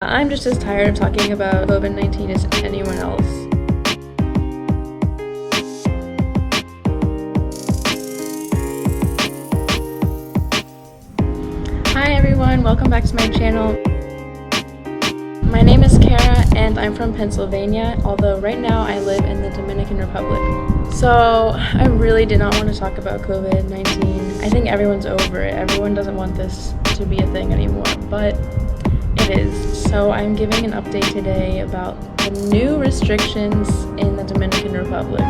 I'm just as tired of talking about COVID-19 as anyone else. Hi everyone, welcome back to my channel. My name is Kara and I'm from Pennsylvania, although right now I live in the Dominican Republic. So I really did not want to talk about COVID-19. I think everyone's over it. Everyone doesn't want this to be a thing anymore, but it is. So I'm giving an update today about the new restrictions in the Dominican Republic.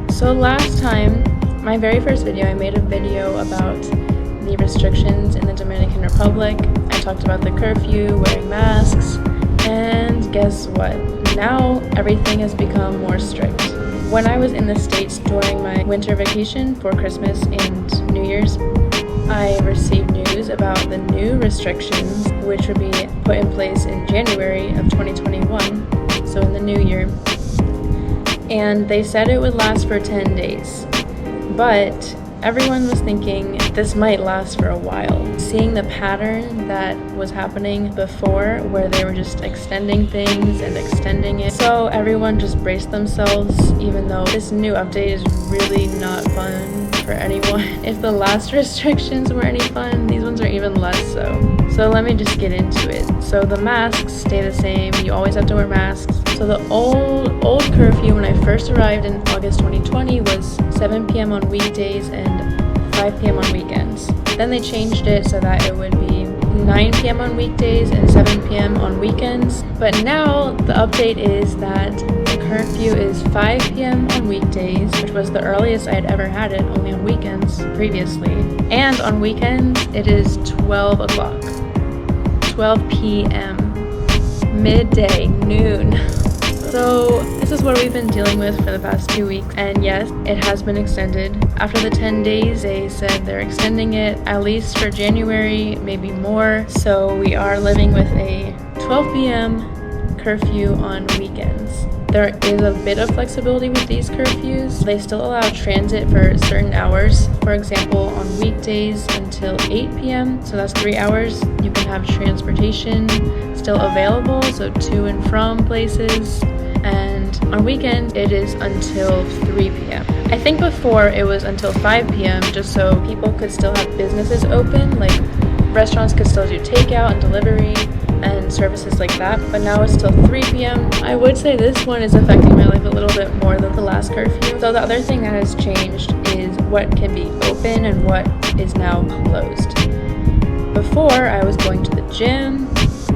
So last time, my very first video, I made a video about the restrictions in the Dominican Republic. I talked about the curfew, wearing masks, and guess what? Now everything has become more strict. When I was in the States during my winter vacation for Christmas and New Year's, I received news about the new restrictions which would be put in place in January of 2021, so in the new year. And they said it would last for 10 days. But everyone was thinking this might last for a while. Seeing the pattern that was happening before, where they were just extending things and extending it. So everyone just braced themselves, even though this new update is really not fun for anyone. If the last restrictions were any fun, these ones are even less so. So let me just get into it. So the masks stay the same. You always have to wear masks. So the old curfew when I first arrived in August 2020 was 7 p.m. on weekdays and 5 p.m. on weekends. Then they changed it so that it would be 9 p.m. on weekdays and 7 p.m. on weekends. But now the update is that the curfew is 5 p.m. on weekdays, which was the earliest I had ever had it, only on weekends previously. And on weekends, it is 12 o'clock. 12 p.m. midday, noon. So this is what we've been dealing with for the past 2 weeks, and yes, it has been extended. After the 10 days, they said they're extending it at least for January, maybe more. So we are living with a 12 p.m. curfew on weekends. There is a bit of flexibility with these curfews. They still allow transit for certain hours. For example, on weekdays until 8 p.m., so that's 3 hours, you can have transportation still available, so to and from places. And on weekends, it is until 3 p.m. I think before it was until 5 p.m. just so people could still have businesses open, like restaurants could still do takeout and delivery and services like that, but now it's till 3 p.m. I would say this one is affecting my life a little bit more than the last curfew. So the other thing that has changed is what can be open and what is now closed. Before, I was going to the gym,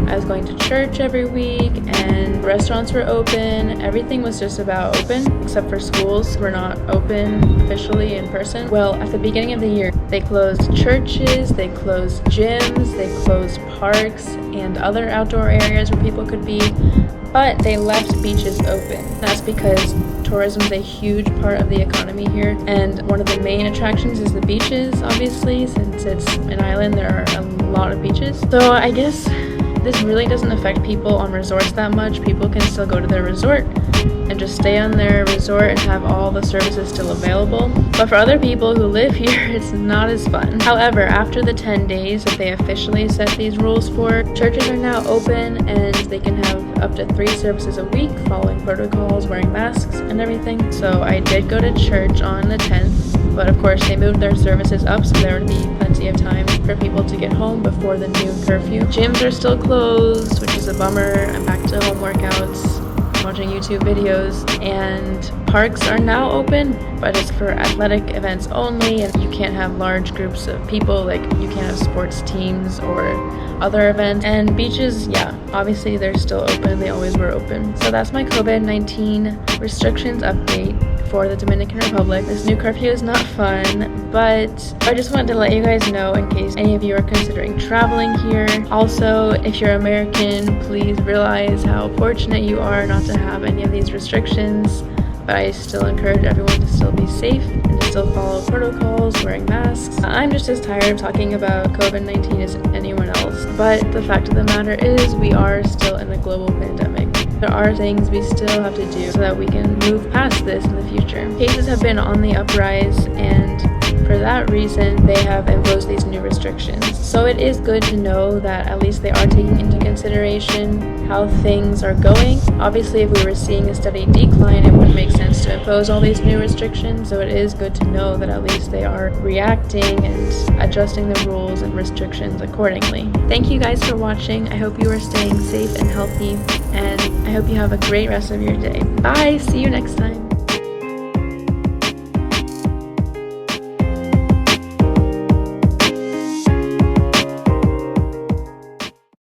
I was going to church every week, and restaurants were open. Everything was just about open, except for schools were not open officially in person. Well, at the beginning of the year, they closed churches, they closed gyms, they closed parks and other outdoor areas where people could be, but they left beaches open. That's because tourism is a huge part of the economy here, and one of the main attractions is the beaches, obviously. Since it's an island, there are a lot of beaches. So I guess this really doesn't affect people on resorts that much. People can still go to their resort and just stay on their resort and have all the services still available. But for other people who live here, it's not as fun. However, after the 10 days that they officially set these rules for, churches are now open and they can have up to 3 services a week, following protocols, wearing masks and everything. So I did go to church on the 10th, but of course they moved their services up so there would be plenty of time for people to get home before the noon curfew. Gyms are still closed, which is a bummer. I'm back to home workouts, watching YouTube videos, and parks are now open, but it's for athletic events only, and you can't have large groups of people, like you can't have sports teams or other events. And beaches, yeah, obviously they're still open, they always were open. So that's my COVID-19 restrictions update for the Dominican Republic. This new curfew is not fun, but I just wanted to let you guys know in case any of you are considering traveling here. Also, if you're American, please realize how fortunate you are not to have any of these restrictions, but I still encourage everyone to still be safe and to still follow protocols, wearing masks. I'm just as tired of talking about COVID-19 as anyone else, but the fact of the matter is we are still in a global pandemic. There are things we still have to do so that we can move past this in the future. Cases have been on the uprise, and for that reason, they have imposed these new restrictions. So it is good to know that at least they are taking into consideration how things are going. Obviously, if we were seeing a steady decline, it wouldn't make sense to impose all these new restrictions. So it is good to know that at least they are reacting and adjusting the rules and restrictions accordingly. Thank you guys for watching. I hope you are staying safe and healthy, and I hope you have a great rest of your day. Bye! See you next time.